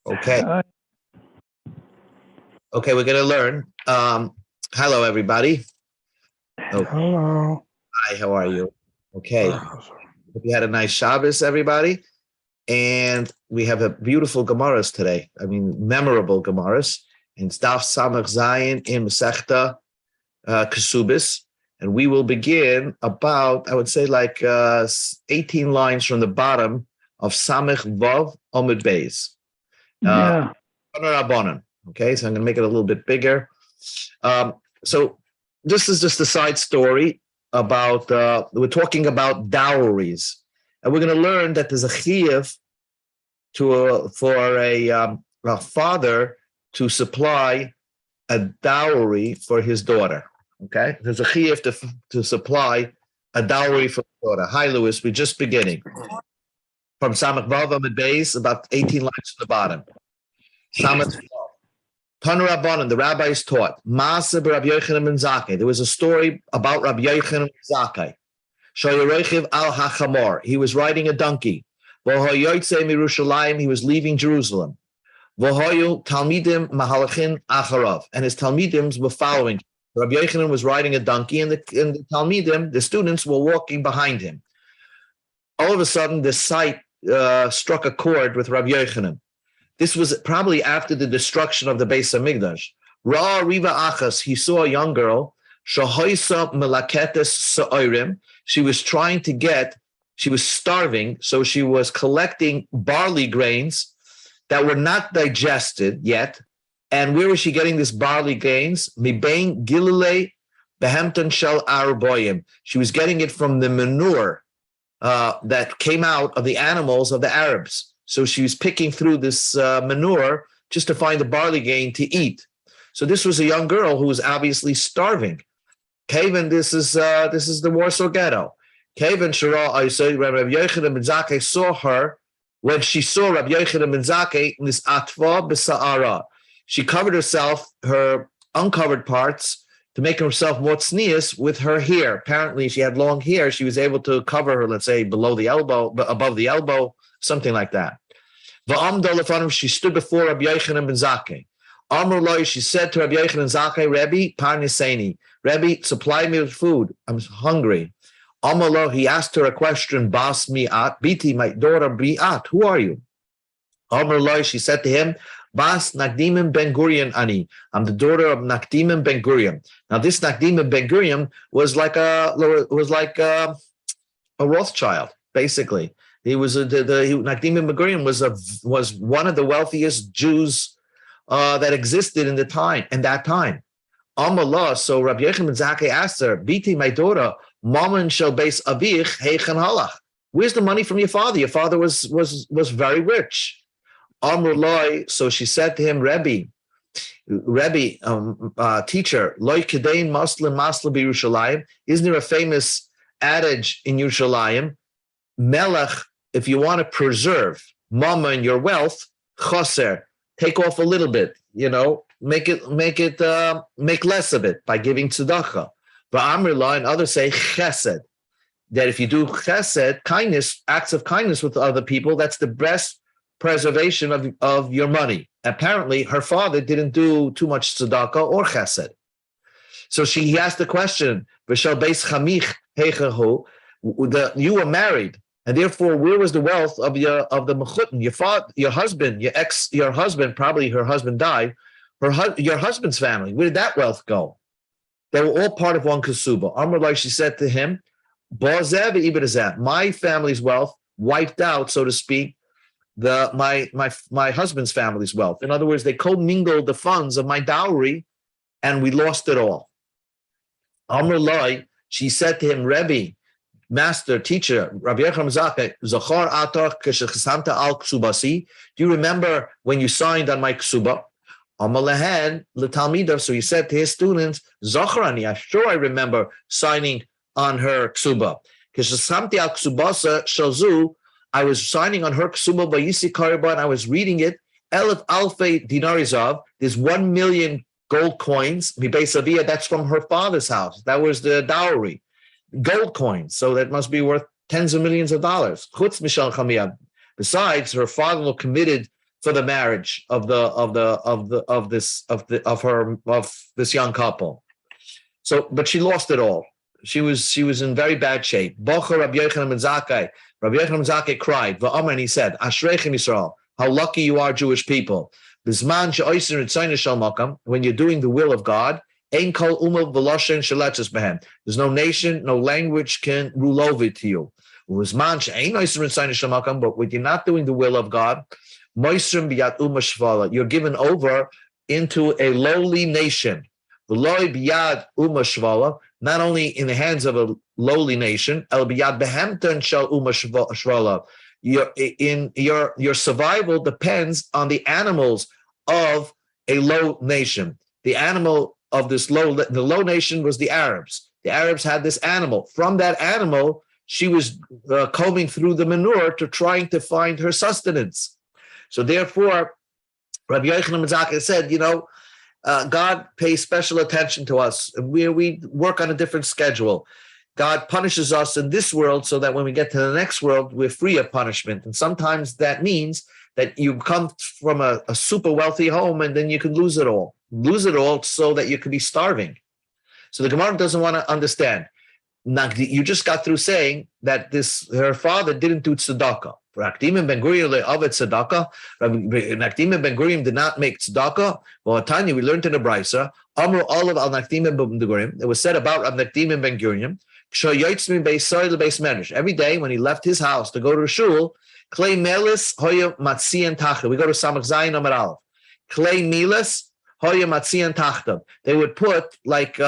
Okay. Okay, we're going to learn. Hello, everybody. Okay. Hello. Hi, how are you? Okay. Hope you had a nice Shabbos, everybody. And we have a beautiful Gemaras today. I mean, memorable Gemaras. And it's Daf Samach Zayin in Masechta Kesubos. And we will begin about, I would say, like 18 lines from the bottom of Samach Vav Omid Beis. Yeah. Okay, so I'm going to make it a little bit bigger. So this is just a side story about, we're talking about dowries. And we're going to learn that there's a chiyuv for a father to supply a dowry for his daughter. Okay, there's a chiyuv to supply a dowry for his daughter. Hi, Louis, we're just beginning. From Samach Vav Amid Beis, about 18 lines to the bottom. Samach Vav. Tanu Rabbanan, the rabbis taught. Maaseh b'Rabbi Yochanan ben Zakkai. There was a story about Rabbi Yochanan ben Zakkai. Shoyerochiv al hachamor. He was riding a donkey. V'hoyotzei mirushalayim. He was leaving Jerusalem. V'hoyu talmidim mahalachin acharav. And his talmidim were following. Rabbi Yochanan was riding a donkey, and the talmidim, the students, were walking behind him. All of a sudden, the sight struck a chord with Rabbi Yochanan. This was probably after the destruction of the Beis Hamikdash. Ra Riva Achas, he saw a young girl. Shahoisa Melaketes Sa'orim. She was starving, so she was collecting barley grains that were not digested yet. And where was she getting this barley grains? Mibain Gilile Behemton Shel Arboyim. She was getting it from the manure that came out of the animals of the Arabs. So she was picking through this manure just to find the barley grain to eat. So this was a young girl who was obviously starving. Kavan, this is the Warsaw Ghetto. Kavan Shara, I say, Rabbi Yochanan ben Zakkai saw her when she saw Rabbi Yochanan ben Zakkai in this atva b'sa'ara. She covered herself, her uncovered parts, to make herself more tznius with her hair. Apparently, she had long hair. She was able to cover her, let's say, below the elbow, above the elbow, something like that. She stood before Rabbi Yochanan ben Zakkai. She said to Rabbi Yochanan ben Zakkai, Rebbe, parniseni. Rebbe, supply me with food. I'm hungry. He asked her a question, Bas mi'at, Biti, my daughter Bi'at, who are you? She said to him, Bas Nakdimim ben Gurion ani. I'm the daughter of Nakdimim ben Gurion. Now this Nakdimim ben Gurion was like a Rothschild, basically. He was Nakdimim ben Gurion was one of the wealthiest Jews that existed in that time. Amallah. So Rabbi Yochanan ben Zakkai asked her, Biti, my daughter, Maman shel beis avich heichan halach. Where's the money from your father? Your father was very rich. Amrullah, so she said to him, Rebbe, teacher, loy kedein masla b'Yerushalayim. Isn't there a famous adage in Yerushalayim? Melech, if you want to preserve mammon, your wealth, chaser, take off a little bit, make less of it by giving tzedakah. But Amrullah and others say chesed, that if you do chesed, kindness, acts of kindness with other people, that's the best preservation of your money. Apparently, her father didn't do too much tzedakah or chesed. So he asked the question, V'shel beis chamich heichahu, you were married, and therefore, where was the wealth of the mechutin? Your husband, probably her husband died. Your husband's family, where did that wealth go? They were all part of one kesuba. Amar, she said to him, my family's wealth wiped out, so to speak, my husband's family's wealth. In other words, they commingled the funds of my dowry, and we lost it all. Amar, she said to him, Rebbe, master, teacher, Rabbi Yochanan ben Zakkai, Zachar atach keshechsamta al ksubasi. Do you remember when you signed on my ksuba? Amar lehen l'talmidav. So he said to his students, Zacharani, I'm sure I remember signing on her ksuba. Keshechsamti al ksubasa shalzu. I was signing on her ksuba by Yisi Kariba, and I was reading it. Elef alfei dinarizov. There's 1 million gold coins. Mi beisavia. That's from her father's house. That was the dowry. Gold coins, so that must be worth tens of millions of dollars. Chutz mishal chamiyah. Besides, her father-in-law committed for the marriage of this young couple. So, but she lost it all. She was in very bad shape. Bocha Rabbi Yochanan ben Zakkai. Rabbi Yochanan ben Zakkai cried. V'amar, and he said, Ashreichem Yisrael, how lucky you are, Jewish people. B'zman she'oisin ritzayna shel makam, when you're doing the will of God, ein kol umah v'loshen sheletzes behem. There's no nation, no language can rule over to you. B'zman she'ein oisin ritzayna shel makam, but when you're not doing the will of God, moisrim b'yad umah shvala, you're given over into a lowly nation. V'loi b'yad umah shvala, not only in the hands of a lowly nation, el b'yad behemton shel umah shvala. Your survival depends on the animals of a low nation. The animal of the low nation was the Arabs. The Arabs had this animal. From that animal, she was combing through the manure to trying to find her sustenance. So therefore, Rabbi Yochanan ben Zakkai said, God pays special attention to us. We work on a different schedule. God punishes us in this world so that when we get to the next world, we're free of punishment. And sometimes that means that you come from a super wealthy home and then you can lose it all. Lose it all so that you could be starving. So the Gemara doesn't want to understand. You just got through saying that her father didn't do tzedakah. Nakdim and Ben Gurion le'avet tzedakah. Nakdim and Ben Gurion did not make tzedakah. Well, Tanya, we learned in the Brisa, Amru olav al Nakdim and Ben Gurion. It was said about Nakdim and Ben Gurion. Every day when he left his house to go to the shul, Klei melis hoya matzian tachta. We go to Samach Zayin Amar Aleph. Klei melis hoya matzian tachta. They would put like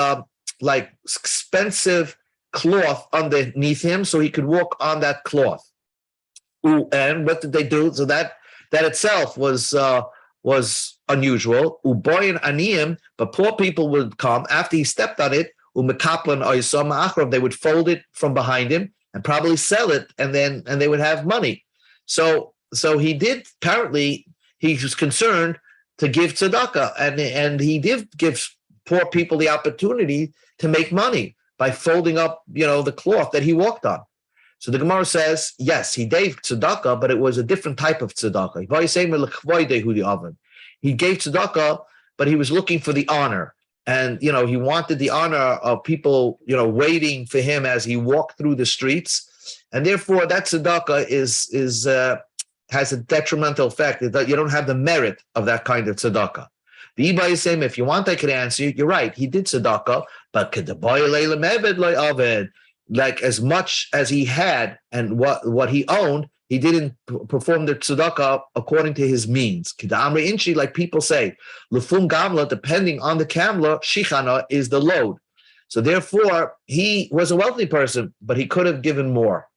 expensive cloth underneath him so he could walk on that cloth. And what did they do? So that itself was unusual. Uboyin aniyim, but poor people would come after he stepped on it. They would fold it from behind him and probably sell it, and they would have money. So he did. Apparently, he was concerned to give tzedakah, and he did give poor people the opportunity to make money by folding up, the cloth that he walked on. So the Gemara says, yes, he gave tzedakah, but it was a different type of tzedakah. He gave tzedakah, but he was looking for the honor. And, he wanted the honor of people, waiting for him as he walked through the streets. And therefore, that tzedakah has a detrimental effect. That you don't have the merit of that kind of tzedakah. The Ibai is saying, if you want, I could answer you. You're right. He did tzedakah, but like as much as he had and what he owned, he didn't perform the tzedakah according to his means. Like people say, lefum gamla, depending on the kamla, shichana is the load. So therefore, he was a wealthy person, but he could have given more.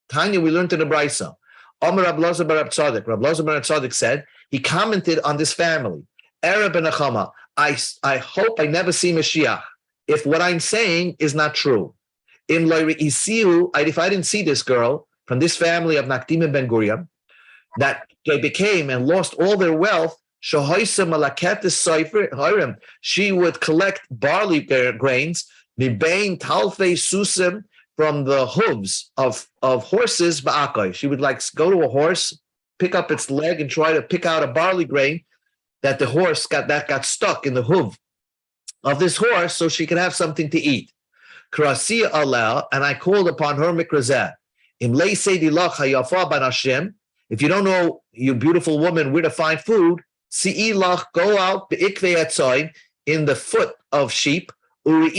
Tanya, we learned in the Brisa. Omer Rab Elazar bar Rab Tzadok. Rab Elazar bar Rab Tzadok said, he commented on this family. Arab and Achama, I hope I never see Mashiach if what I'm saying is not true. If I didn't see this girl from this family of Nakdim and Ben Gurion, that they became and lost all their wealth, she would collect barley grains, mibain talfei susim, from the hooves of horses. She would go to a horse, pick up its leg, and try to pick out a barley grain that the horse got stuck in the hoof of this horse, so she could have something to eat. Krasiya Allah, and I called upon her mikrazeh. If you don't know, you beautiful woman, where to find food, go out in the foot of sheep, and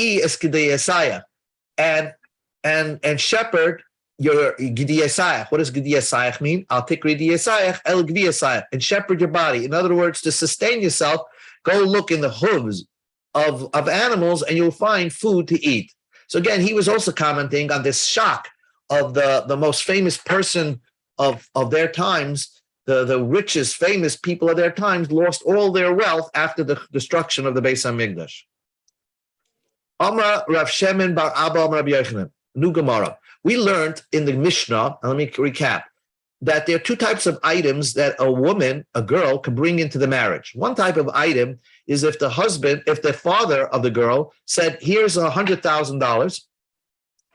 shepherd your gidiyasayach. What does gidiyasayach mean? Al tikri diyasayach el gidiyasayach, and shepherd your body. In other words, to sustain yourself, go look in the hooves of animals, and you'll find food to eat. So again, he was also commenting on this shock of the most famous person of their times, the richest famous people of their times lost all their wealth after the destruction of the Beis HaMikdash. Amar Rav Shemin bar Abba Amar Rabbi Yochanan, New Gemara. We learned in the Mishnah, and let me recap, that there are two types of items that a girl can bring into the marriage. One type of item is if the father of the girl said, here's $100,000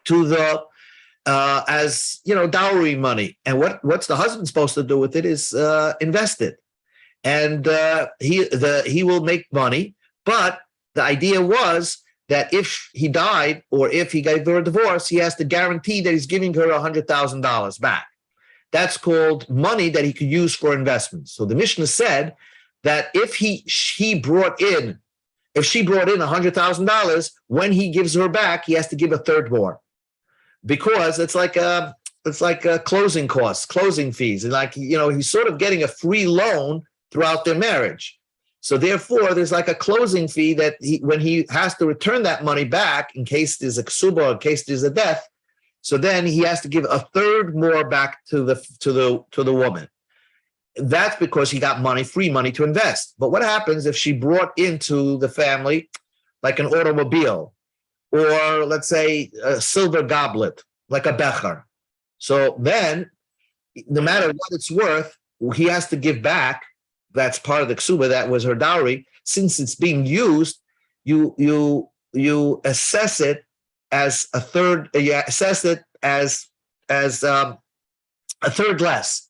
to the as dowry money, and what's the husband supposed to do with it is invest it. and he will make money. But the idea was that if he died or if he gave her a divorce, he has to guarantee that he's giving her $100,000 back. That's called money that he could use for investments. So the Mishnah said that if she brought in $100,000, when he gives her back, he has to give a third more, because it's like a closing costs, closing fees, and he's sort of getting a free loan throughout their marriage. So therefore, there's like a closing fee that when he has to return that money back in case there's a ksuba, in case there's a death. So then he has to give a third more back to the woman. That's because he got free money to invest. But what happens if she brought into the family like an automobile, or let's say a silver goblet, like a becher? So then, no matter what it's worth, he has to give back. That's part of the ksuba. That was her dowry. Since it's being used, you assess it as a third. You assess it as a third less.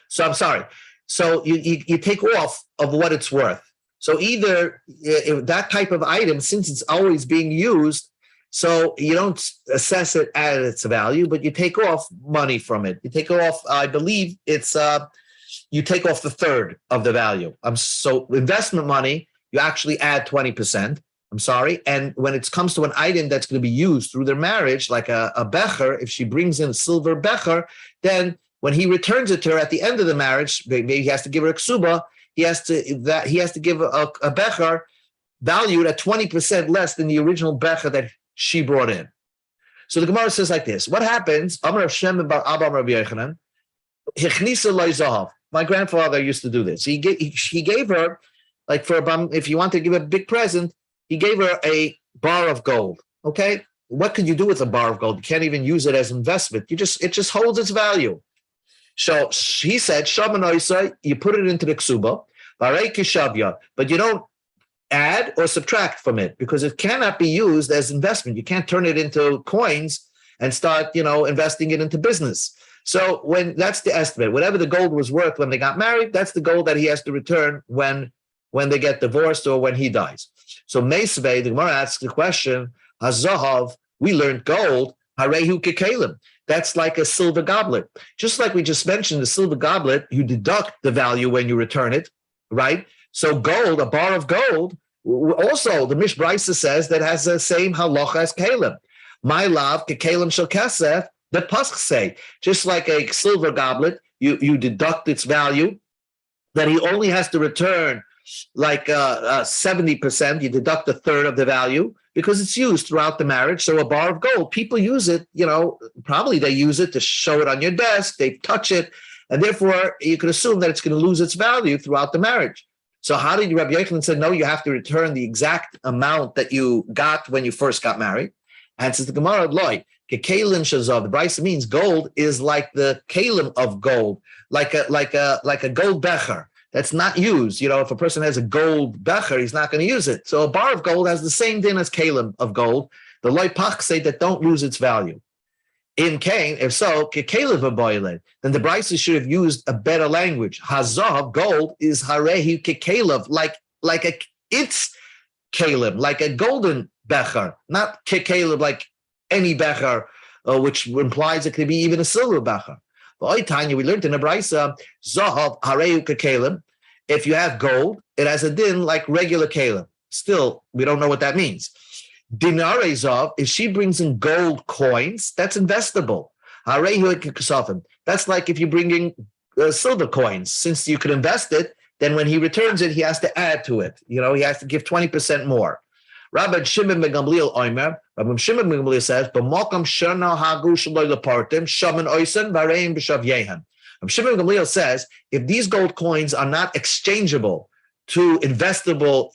So I'm sorry. So you take off of what it's worth. So either if that type of item, since it's always being used, so you don't assess it at its value, but you take off money from it. You take off, I believe it's you take off the third of the value. So investment money, you actually add 20%. I'm sorry. And when it comes to an item that's going to be used through their marriage, like a becher, if she brings in a silver becher, then when he returns it to her at the end of the marriage, maybe he has to give her a ksuba. He has to give a becher valued at 20% less than the original becher that she brought in. So the Gemara says like this: what happens? My grandfather used to do this. He gave her, like, if you want to give a big present, he gave her a bar of gold. Okay, what could you do with a bar of gold? You can't even use it as investment. It just holds its value. So he said, you put it into the ksuba, but you don't add or subtract from it, because it cannot be used as investment. You can't turn it into coins and start, investing it into business. So when that's the estimate, whatever the gold was worth when they got married, that's the gold that he has to return when they get divorced or when he dies. So Meisvei, the Gemara asks the question, Hazahav, we learned gold, Harehu Kekalim. That's like a silver goblet. Just like we just mentioned, the silver goblet, you deduct the value when you return it, right? So gold, a bar of gold, also the Mishbraisa says that has the same halacha as kalim. My love, kekalim shel kesef, the Pasuk say, just like a silver goblet, you deduct its value, that he only has to return like 70%, you deduct a third of the value because it's used throughout the marriage. So a bar of gold, people use it, probably they use it to show it on your desk, they touch it, and therefore you can assume that it's going to lose its value throughout the marriage. So how did Rabbi Yochanan say, no, you have to return the exact amount that you got when you first got married? And says the Gemara, loy, kekelim shazav, the Brisa means gold is like the kalim of gold, like a gold becher that's not used. If a person has a gold becher, he's not going to use it. So a bar of gold has the same din as kalim of gold. The loy pach say that don't lose its value. In Cain, if so, kekelev aboiled, then the Brisa should have used a better language. Hazav, gold, is harehi kekelev, it's kalim, like a golden becher, not kekelev like any becher, which implies it could be even a silver becher. But Tanya, we learned in the Brisa, zahav harehu kekelev. If you have gold, it has a din like regular kalim. Still, we don't know what that means. Dinarei, if she brings in gold coins, that's investable. That's like if you're bringing silver coins. Since you could invest it, then when he returns it, he has to add to it. He has to give 20% more. Rabbi Shimon ben Gamliel Omer, Rabbi Shimon ben Gamliel says, "B'malkam shana hagu shloy lepartim shaman oisen vareim b'shav yehan." Rabbi Shimon ben Gamliel says, if these gold coins are not exchangeable to investable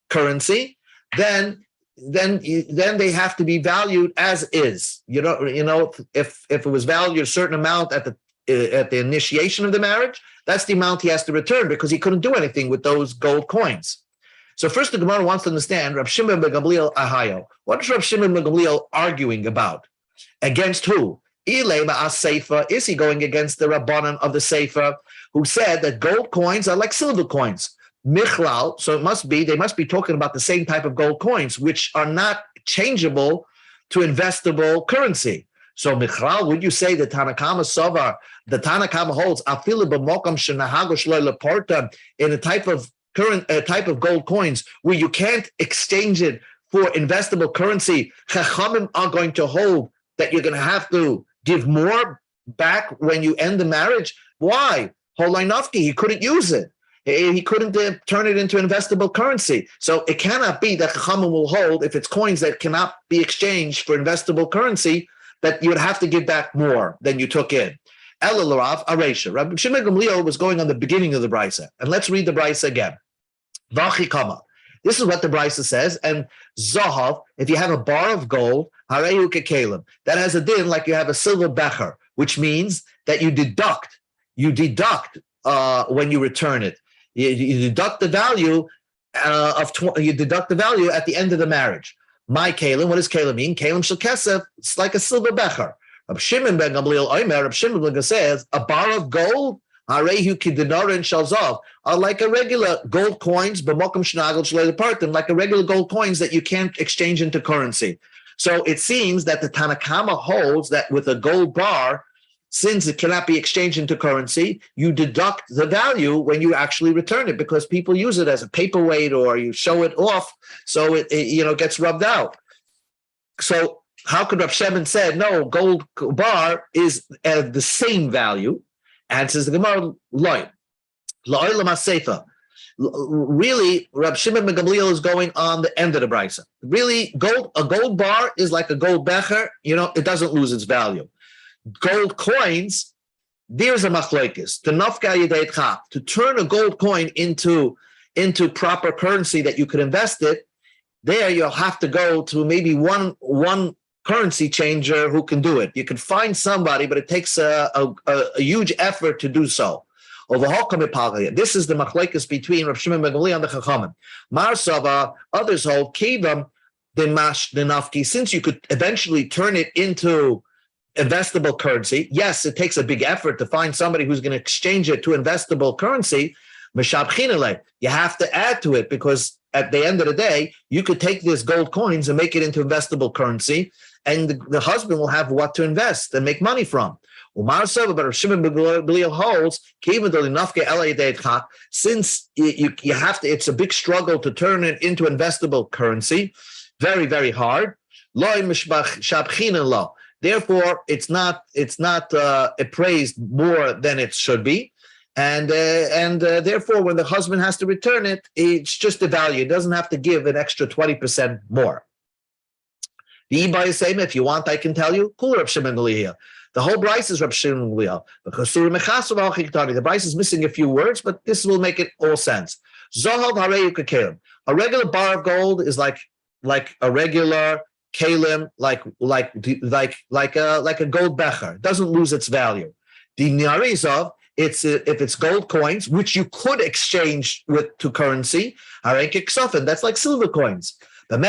currency, then they have to be valued as is. If it was valued a certain amount at the initiation of the marriage, that's the amount he has to return because he couldn't do anything with those gold coins. So first, the Gemara wants to understand Rav Shimon ben Gamliel Ahayo. What is Rav Shimon ben Gamliel arguing about? Against who? Ilema as-Sefer, is he going against the Rabbanan of the Sefer, who said that gold coins are like silver coins? Michlal, so they must be talking about the same type of gold coins, which are not changeable to investable currency. So Michlal, would you say that Tanakama Sovar, the Tanakama holds Afilu b'mokam shenahago shlo leporta, in a type of gold coins where you can't exchange it for investable currency? Chachamim are going to hold that you're going to have to give more back when you end the marriage. Why? Holainofki, he couldn't use it. He couldn't turn it into investable currency. So it cannot be that Chachamim will hold, if it's coins that cannot be exchanged for investable currency, that you would have to give back more than you took in. Elul Aresha. Rabbi Shimon Gamliel was going on the beginning of the brisa, and let's read the brisa again. V'achikama. This is what the brisa says. And Zahav, if you have a bar of gold, harehu kekelim, that has a din like you have a silver becher, which means that you deduct when you return it. You deduct the value you deduct the value at the end of the marriage. My kalim, what does kalim mean? Kalim shel kesef, it's like a silver becher. Rab Shimon ben Gamliel Omer, Rab Shimon ben Gamliel says, a bar of gold, harehu kidinarin shalzav, are like a regular gold coins, b'mokum shnagel shlei lepartim, like a regular gold coins that you can't exchange into currency. So it seems that the Tanakama holds that with a gold bar, since it cannot be exchanged into currency, you deduct the value when you actually return it, because people use it as a paperweight or you show it off, so it gets rubbed out. So how could Rav Shimon say, no, gold bar is the same value? Answers the Gemara, loy. Really, Rav Shimon ben Gamliel is going on the end of the brisa. Really, a gold bar is like a gold becher, it doesn't lose its value. Gold coins, there's a machlokes. To turn a gold coin into proper currency that you could invest it, there you'll have to go to maybe one currency changer who can do it. You can find somebody, but it takes a huge effort to do so. This is the machlokes between Rav Shimon ben Gamliel and the Chachamim. Marsava, others hold kivam denafki, since you could eventually turn it into investable currency. Yes, it takes a big effort to find somebody who's going to exchange it to investable currency. You have to add to it, because at the end of the day, you could take these gold coins and make it into investable currency, and the husband will have what to invest and make money from. Umar Sova, but Shimon ben Gamliel holds, since you have to, it's a big struggle to turn it into investable currency, very, very hard. Therefore, it's not appraised more than it should be, and therefore, when the husband has to return it, it's just the value. It doesn't have to give an extra 20% more. The Ibai same, if you want, I can tell you. Cool, Reb Shimon Gamliel. The whole brisa is Reb Shimon Gamliel, because the brisa is missing a few words, but this will make it all sense. Zohav hareyu kekelim. A regular bar of gold is like a regular kalim, like a gold becher. It doesn't lose its value. The niarizov, if it's gold coins, which you could exchange to currency, that's like silver coins. When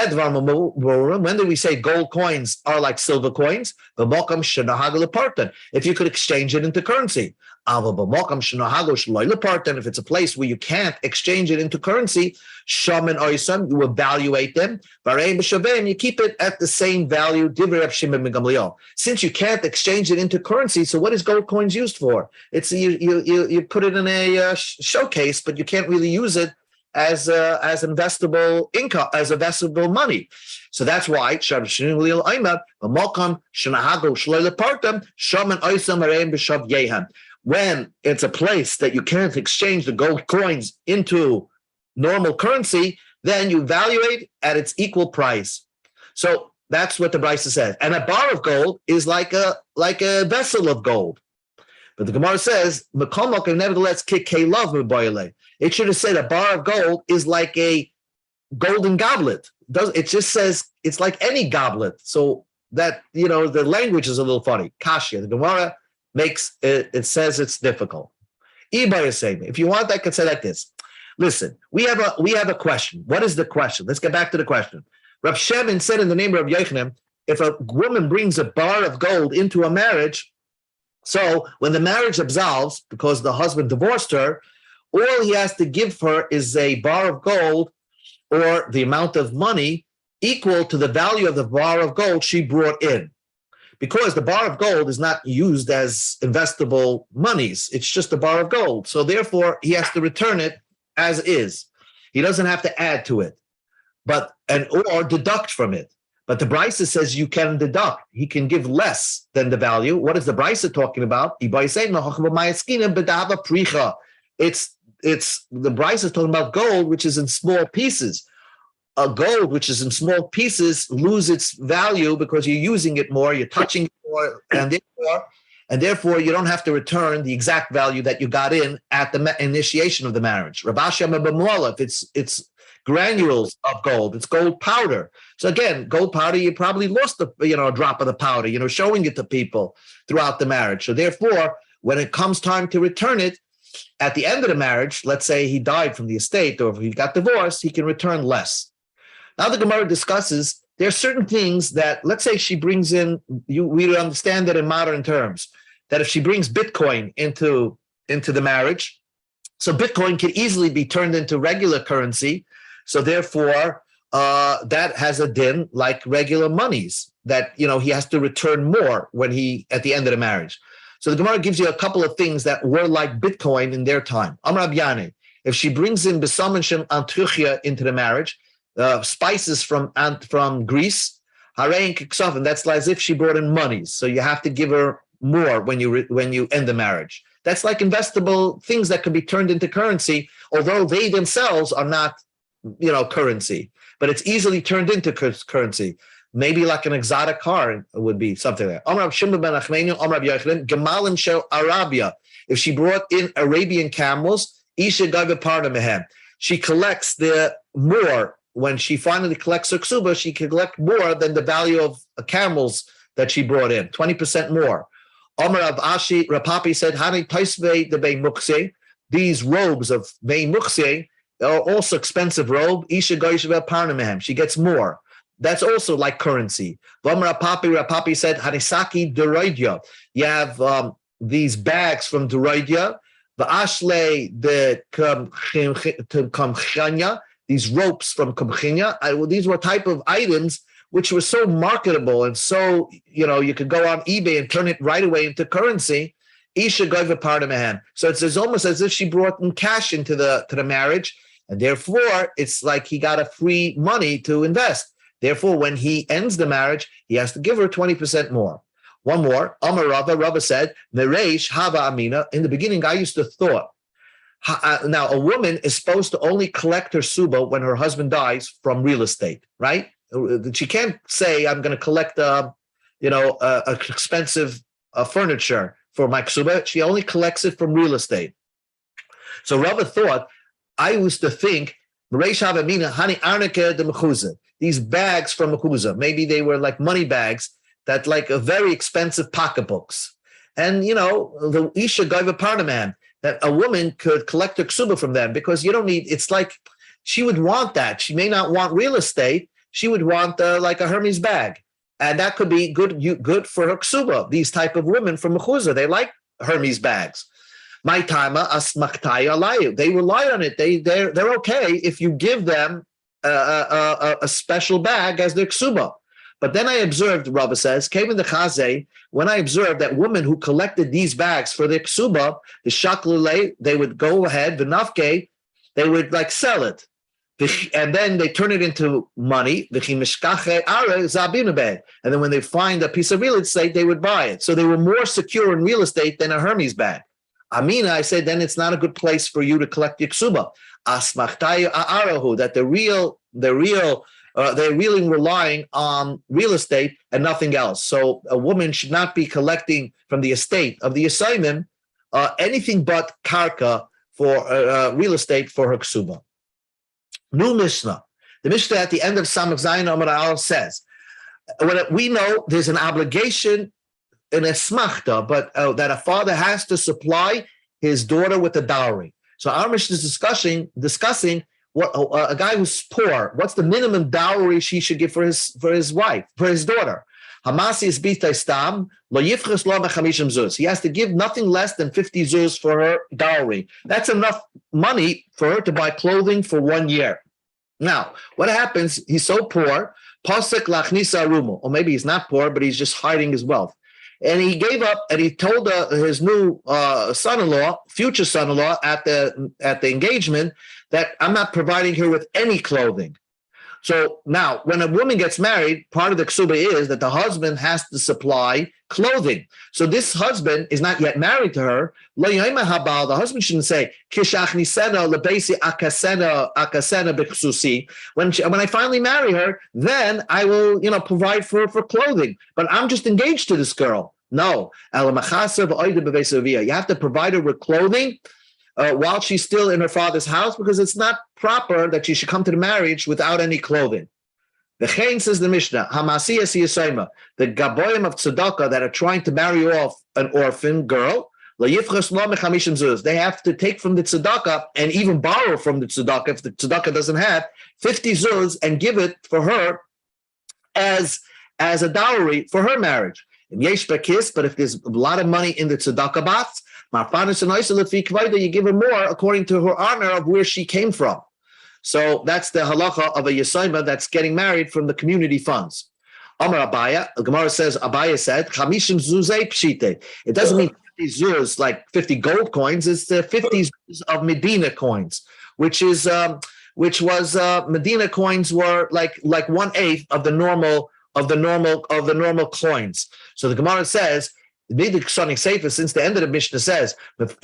do we say gold coins are like silver coins? If you could exchange it into currency. If it's a place where you can't exchange it into currency, you evaluate them. You keep it at the same value. Since you can't exchange it into currency, so what is gold coins used for? It's you put it in a showcase, but you can't really use it as investable income, as investable money. So that's why when it's a place that you can't exchange the gold coins into normal currency, then you evaluate at its equal price. So that's what the brisa says. And a bar of gold is like a vessel of gold. But the Gemara says, nevertheless, it should have said a bar of gold is like a golden goblet. It just says it's like any goblet. So that, the language is a little funny. Kashya, the Gemara makes it says it's difficult. If you want, I could say like this. Listen, we have a question. What is the question? Let's get back to the question. Rav Shimon said in the name of Yochanan, if a woman brings a bar of gold into a marriage, so when the marriage absolves because the husband divorced her, all he has to give her is a bar of gold or the amount of money equal to the value of the bar of gold she brought in. Because the bar of gold is not used as investable monies. It's just a bar of gold. So therefore, he has to return it as is. He doesn't have to add to it, or deduct from it. But the Brisa says you can deduct. He can give less than the value. What is the Brisa talking about? It's the Brisa is talking about gold, which is in small pieces. A gold which is in small pieces lose its value because you're using it more, you're touching it more, and therefore you don't have to return the exact value that you got in at the initiation of the marriage. If it's granules of gold, it's gold powder. So again, gold powder, you probably lost a drop of the powder, showing it to people throughout the marriage. So therefore, when it comes time to return it at the end of the marriage, let's say he died from the estate or if he got divorced, he can return less. Now the Gemara discusses there are certain things that, let's say she brings in, we understand that in modern terms, that if she brings Bitcoin into the marriage, so Bitcoin can easily be turned into regular currency. So therefore, that has a din like regular monies that, he has to return more at the end of the marriage. So the Gemara gives you a couple of things that were like Bitcoin in their time. Amar Abyane, if she brings in Besamen Shem Antruchia into the marriage, spices from Greece, and that's as if she brought in monies. So you have to give her more when you end the marriage. That's like investable things that can be turned into currency, although they themselves are not, currency, but it's easily turned into currency. Maybe like an exotic car would be something like that. If she brought in Arabian camels, she collects the more. When she finally collects her ksuba, she can collect more than the value of camels that she brought in, 20% more. Omar Abashi Rapapi said, Hani Taisve de Bei Mukse, these robes of Bei Mukse are also expensive robe. Isha Goyishva Parnamehem, she gets more. That's also like currency. Omar Rapapi said, Hanisaki Deroidya, you have these bags from Deroidya, the Ashle de Kamchanya, these ropes from Kamchinya. These were type of items which were so marketable and so, you could go on eBay and turn it right away into currency. Isha Goiva Pardamehan. So it's almost as if she brought in cash into the marriage, and therefore it's like he got a free money to invest. Therefore, when he ends the marriage, he has to give her 20% more. One more. Amar Rava said, Mereish Hava Amina. In the beginning, I used to thought, now, a woman is supposed to only collect her suba when her husband dies from real estate, right? She can't say, I'm going to collect, expensive furniture for my suba. She only collects it from real estate. So Rava thought, I used to think, these bags from mechuzah, maybe they were like money bags that like a very expensive pocketbooks. And, the Isha Gaiva Parnaman, that a woman could collect her ksuba from them because you don't need, it's like she would want that. She may not want real estate. She would want like a Hermes bag. And that could be good for her ksuba. These type of women from mechuzah, they like Hermes bags. My tama asmaktaya layu. They rely on it. They're okay if you give them a special bag as their ksuba. But then I observed, Rabba says, came in the Chazeh, when I observed that women who collected these bags for their ksuba, the shaklule, they would go ahead, the nafke, they would like sell it. And then they turn it into money. And then when they find a piece of real estate, they would buy it. So they were more secure in real estate than a Hermes bag. Amina, I said, then it's not a good place for you to collect your ksuba. Asmachtayu a'arahu, that they're really relying on real estate and nothing else. So a woman should not be collecting from the estate of the Yisayimim anything but karka for real estate for her ksuba. New Mishnah. The Mishnah at the end of Samach Zayin Amar Al says, we know there's an obligation in a smachta, but that a father has to supply his daughter with a dowry. So our Mishnah is discussing what a guy who's poor, what's the minimum dowry she should give for his wife, for his daughter? Hamasi is bitay stam, lo yifchas lo mechamishim zuz. He has to give nothing less than 50 zuz for her dowry. That's enough money for her to buy clothing for 1 year. Now, what happens? He's so poor, pasek lachnisa arumo, or maybe he's not poor, but he's just hiding his wealth. And he gave up, and he told his new son-in-law, future son-in-law, at the engagement, that I'm not providing her with any clothing. So now, when a woman gets married, part of the ksuba is that the husband has to supply clothing. So this husband is not yet married to her. The husband shouldn't say, when I finally marry her, then I will, provide for clothing. But I'm just engaged to this girl. No. You have to provide her with clothing while she's still in her father's house, because it's not proper that she should come to the marriage without any clothing. The Chain says the Mishnah, the Gaboyim of Tzedakah that are trying to marry off an orphan girl, they have to take from the Tzedakah and even borrow from the Tzedakah if the Tzedakah doesn't have 50 zuz and give it for her as a dowry for her marriage. But if there's a lot of money in the tzedakah box, you give her more according to her honor of where she came from. So that's the halacha of a yesayma that's getting married from the community funds. Amar Abaya, the Gemara says, Abaya said, Chamishim zuzei pshite. It doesn't mean 50 zuz like 50 gold coins. It's the 50 zuz of Medina coins, which was Medina coins were like 1/8 of the normal coins. So the Gemara says, since the end of the Mishnah says that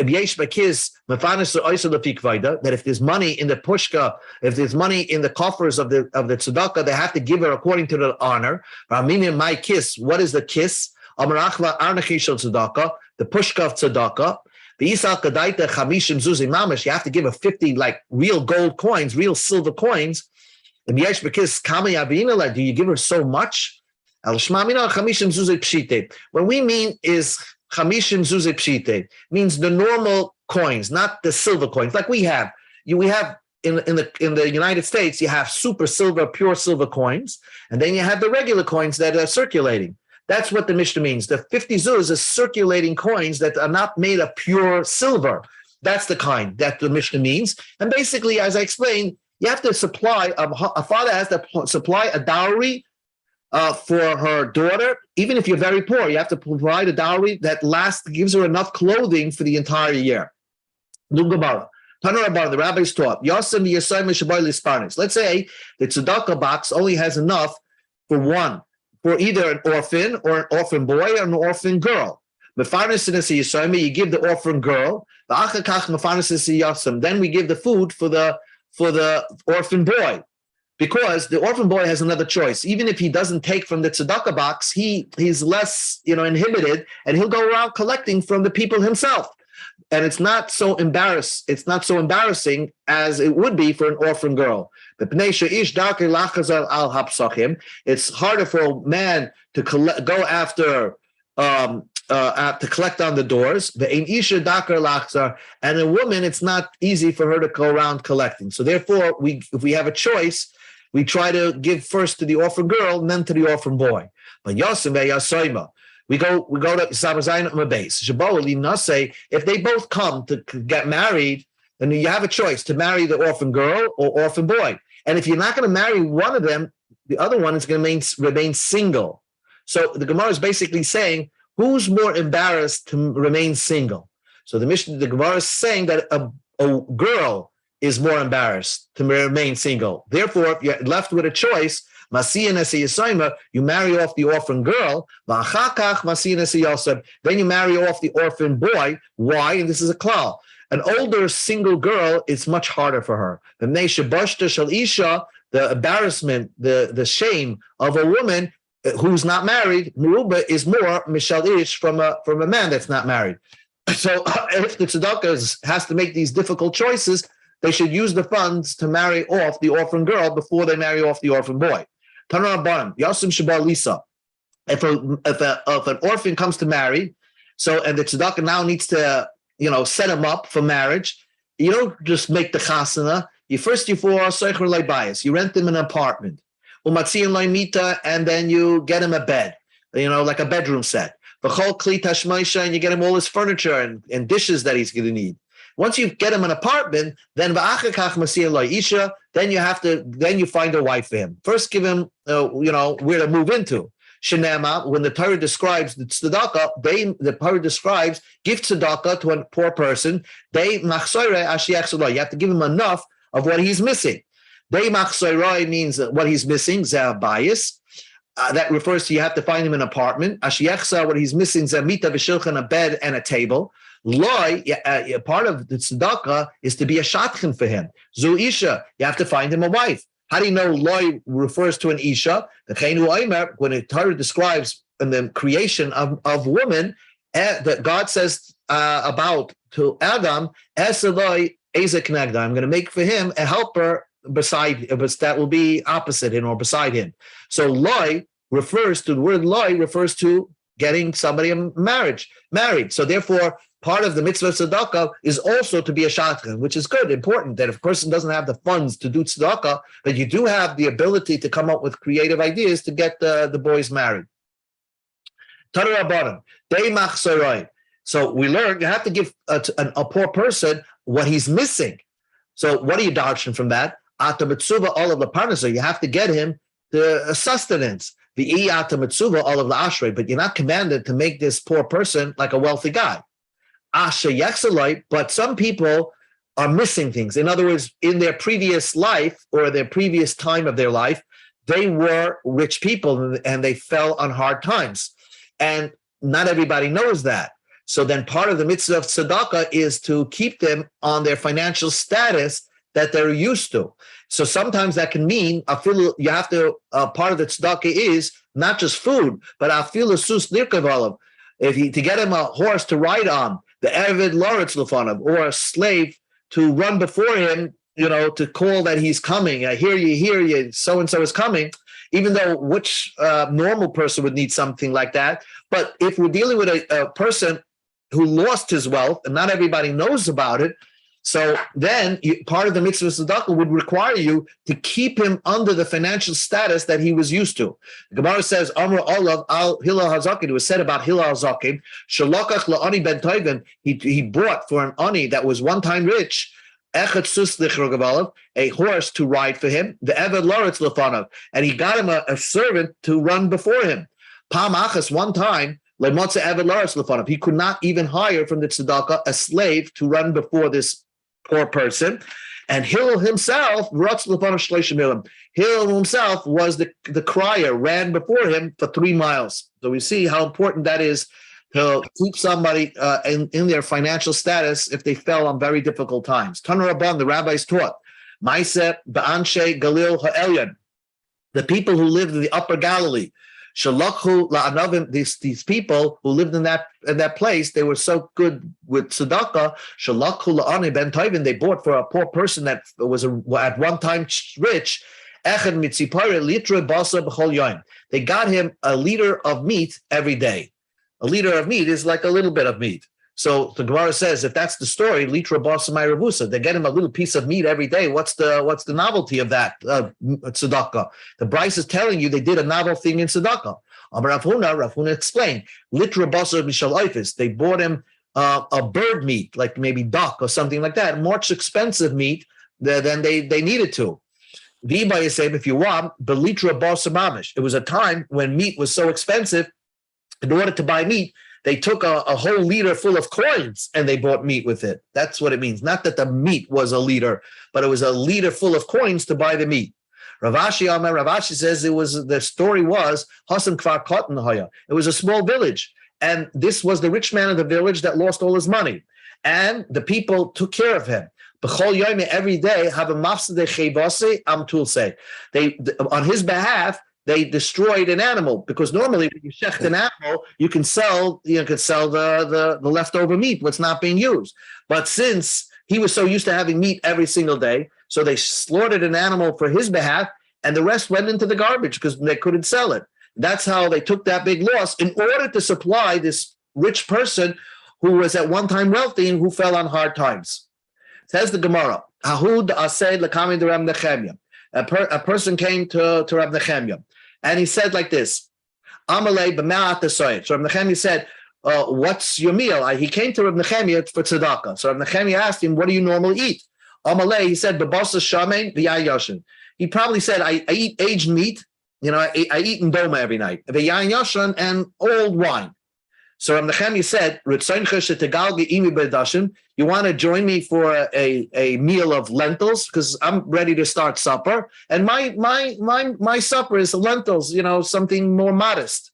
if there's money in the pushka, if there's money in the coffers of the tzedakah, they have to give her according to the honor. My kiss, what is the kiss? The pushka of tzedakah. You have to give her 50 like real gold coins, real silver coins. Do you give her so much? When we mean is chamishim zuzei pshite, means the normal coins, not the silver coins. Like we have in the United States, you have super silver, pure silver coins, and then you have the regular coins that are circulating. That's what the Mishnah means. The 50 zuz is circulating coins that are not made of pure silver. That's the kind that the Mishnah means. And basically, as I explained, you have to supply, a father has to supply a dowry for her daughter. Even if you're very poor, you have to provide a dowry that gives her enough clothing for the entire year. The rabbis taught, let's say the tzedakah box only has enough for either an orphan or an orphan boy or an orphan girl. You give the orphan girl, then we give the food for the orphan boy, because the orphan boy has another choice. Even if he doesn't take from the tzedakah box, he's less inhibited, and he'll go around collecting from the people himself. And it's not so embarrassing as it would be for an orphan girl. It's harder for a man to go after to collect on the doors. And a woman, it's not easy for her to go around collecting. So therefore, if we have a choice, we try to give first to the orphan girl and then to the orphan boy. But we go to Sabazayin Mabase. If they both come to get married, then you have a choice to marry the orphan girl or orphan boy. And if you're not going to marry one of them, the other one is going to remain single. So the Gemara is basically saying, who's more embarrassed to remain single? So the Gemara is saying that a girl is more embarrassed to remain single. Therefore, if you're left with a choice, you marry off the orphan girl, then you marry off the orphan boy. Why? And this is a klal. An older single girl, it's much harder for her. The embarrassment, the shame of a woman who's not married, Meruba, is more mishal ish from a man that's not married. So if the tzedakah has to make these difficult choices, they should use the funds to marry off the orphan girl before they marry off the orphan boy. If an orphan comes to marry, and the tzedakah now needs to set him up for marriage, you don't just make the chasana. You rent him an apartment, and then you get him a bed. like a bedroom set. V'chol kli tashmaisha, and you get him all his furniture and dishes that he's going to need. Once you get him an apartment, then isha, then you find a wife for him. First, give him, where to move into. Shenema, when the Torah describes the tzedakah, the Torah describes give tzedakah to a poor person. You have to give him enough of what he's missing. Means what he's missing, bias. That refers to you have to find him an apartment. What he's missing, mita v'shulchan, a bed and a table. Loi, part of the tzedakah is to be a shadchan for him. Zu isha, you have to find him a wife. How do you know loi refers to an isha? When the Torah describes in the creation of woman, that God says about to Adam, I'm going to make for him a helper that will be opposite him or beside him. So loi refers to, the word loi refers to getting somebody married. So therefore, part of the mitzvah of tzedakah is also to be a shadchan, which is good, important, that if a person doesn't have the funds to do tzedakah, that you do have the ability to come up with creative ideas to get the boys married. So we learn you have to give a poor person what he's missing. So what are you darshan from that? All of the parnasa, you have to get him the sustenance. The all of the ashrei, but you're not commanded to make this poor person like a wealthy guy. But some people are missing things. In other words, in their previous life or their previous time of their life, they were rich people and they fell on hard times. And not everybody knows that. So then part of the mitzvah of tzedakah is to keep them on their financial status that they're used to. So sometimes that can mean you have to, part of the tzedakah is not just food, but afilu sus nirkav. To get him a horse to ride on, the Eved Loretz Lefanov, or a slave to run before him, to call that he's coming. I hear you, so-and-so is coming, even though which normal person would need something like that. But if we're dealing with a person who lost his wealth, and not everybody knows about it, so then part of the mitzvah tzedakah would require you to keep him under the financial status that he was used to. The Gemara says, Amr Olav al Hillel HaZaken, it was said about Hillel HaZaken, Shalakach la'ani ben Toivin, he bought for an ani that was one time rich, Echet sus lichrogavalav, a horse to ride for him, the Eved Loretz Lefanav, and he got him a servant to run before him. Pam Achas, one time, Lemotze Eved Loretz Lefanav, he could not even hire from the tzedakah a slave to run before this poor person, and Hillel himself, Hillel himself was the crier, ran before him for 3 miles. So we see how important that is to keep somebody in their financial status if they fell on very difficult times. Tanur Rabban, the rabbis taught, Maaseh ba'anshe Galil ha'elyon, the people who lived in the Upper Galilee, Shalakhu la'anavim, these people who lived in that place, they were so good with tzedakah. Shalakhu la'ani ben Toivin, they bought for a poor person that was at one time rich. Echad mitzipare litra basa b'chol yoyim. They got him a liter of meat every day. A liter of meat is like a little bit of meat. So the Gemara says, if that's the story, litra basa my ravusa, they get him a little piece of meat every day. What's the novelty of that tzedakah? The Bryce is telling you they did a novel thing in tzedakah. Rav Huna explained, litra basa mishal oifis. They bought him a bird meat, like maybe duck or something like that, much expensive meat than they needed to. Viba is saying, if you want, belitra basa mamish. It was a time when meat was so expensive. In order to buy meat, they took a whole liter full of coins and they bought meat with it. That's what it means. Not that the meat was a liter, but it was a liter full of coins to buy the meat. Ravashi says the story was Hasan Kfar Katan Haya. It was a small village, and this was the rich man of the village that lost all his money, and the people took care of him. B'chol yomi, every day, have a mafsede chevase am tulse. They on his behalf. They destroyed an animal, because normally when you shecht an animal, you can sell the leftover meat, what's not being used. But since he was so used to having meat every single day, so they slaughtered an animal for his behalf, and the rest went into the garbage because they couldn't sell it. That's how they took that big loss in order to supply this rich person who was at one time wealthy and who fell on hard times. Says the Gemara, Ahud ased l'kamid Rab Nechemya. A person came to Rab Nechemya. And he said like this, Amalei b'ma'at hasoyed. So Reb Nechemia said, what's your meal? He came to Reb Nechemia for tzedakah. So Reb Nechemia asked him, what do you normally eat? Amalei, he said, b'basa shamein v'yayin yashin. He probably said, I eat aged meat. I eat indoma every night. V'yayin yashin and old wine. So Reb Nechemia said, you want to join me for a meal of lentils? Because I'm ready to start supper. And my supper is lentils, something more modest.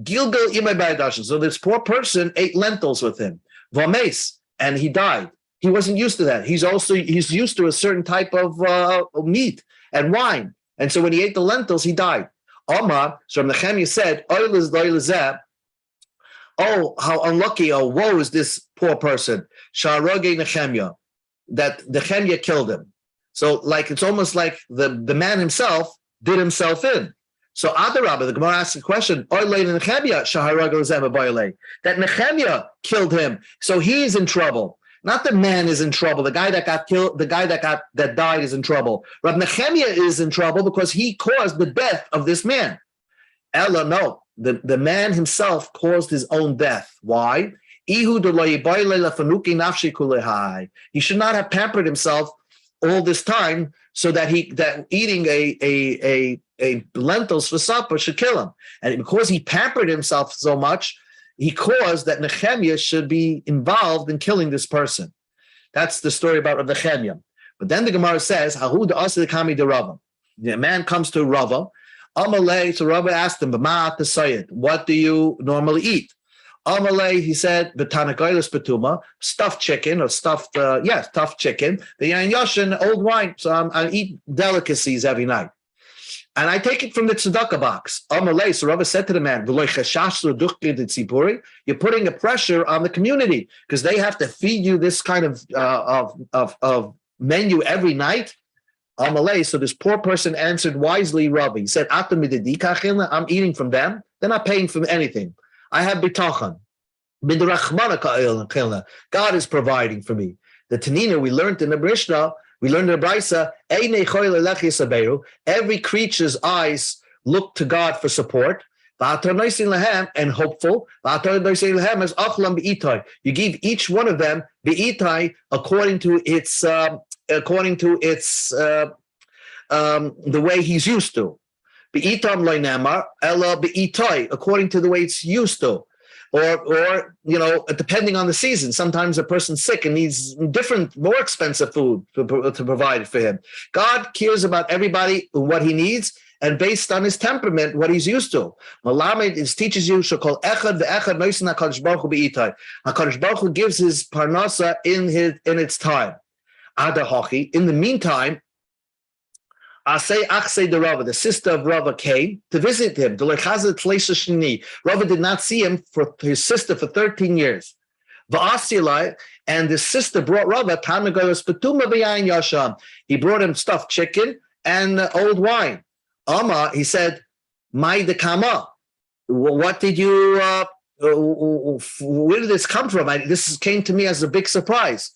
Gilgal imay b'dashin. So this poor person ate lentils with him. Vames, and he died. He wasn't used to that. He's used to a certain type of meat and wine. And so when he ate the lentils, he died. Omar, so Reb Nechemia said, oh, how unlucky, oh, woe is this poor person. Sha'arogei Nechemia, that Nechemia killed him. So it's almost like the man himself did himself in. So Adarabba, the Gemara asks a question, that Nechemia killed him, so he's in trouble. Not the man is in trouble. The guy that got killed, the guy that died is in trouble. Rab Nechemia is in trouble because he caused the death of this man. Ella, no. The man himself caused his own death. Why? He should not have pampered himself all this time so that eating a lentils for supper should kill him. And because he pampered himself so much, he caused that Nechemia should be involved in killing this person. That's the story about Reb Nechemia. But then the Gemara says, the man comes to Rava. Amalei, so Rabbi asked him, what do you normally eat? Amalei, he said, stuffed chicken or stuffed chicken. The yain yashin, old wine. So I eat delicacies every night. And I take it from the tzedakah box. Amalei, so Rabbi said to the man, you're putting a pressure on the community because they have to feed you this kind of menu every night. Amalei, so this poor person answered wisely, Rabbi. He said, I'm eating from them. They're not paying for anything. I have bitachon. God is providing for me. The Tanina we learned in the Brishna, we learned in the Brisa, every creature's eyes look to God for support. And hopeful. You give each one of them according to its the way he's used to. According to the way it's used to. Or depending on the season. Sometimes a person's sick and needs different, more expensive food to provide for him. God cares about everybody, what he needs, and based on his temperament, what he's used to. Malamed teaches you HaKadosh Baruch Hu gives his parnasa in its time. In the meantime, the sister of Rava came to visit him. Rava did not see him for his sister for 13 years. And the sister brought Rava. He brought him stuffed chicken and old wine. He said, "My dekama, what did you? Where did this come from? This came to me as a big surprise."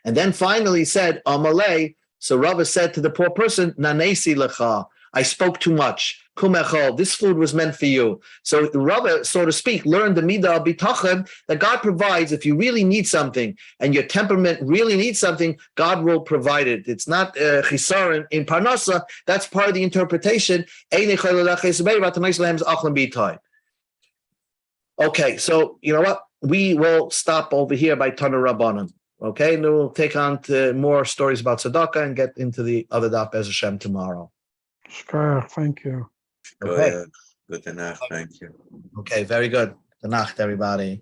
And then finally he said, Amalei. So Rava said to the poor person, Nanesi lecha, I spoke too much. Kumechol, this food was meant for you. So Rava, so to speak, learned the midah bitachon that God provides. If you really need something and your temperament really needs something, God will provide it. It's not chisar in parnasa. That's part of the interpretation. Okay, so you know what? We will stop over here by Tana Rabbanan. Okay, and we'll take on to more stories about tzedakah and get into the other daf Bez Hashem tomorrow. Thank you. Okay. Good enough. Thank you. Okay, very good. Good night, everybody.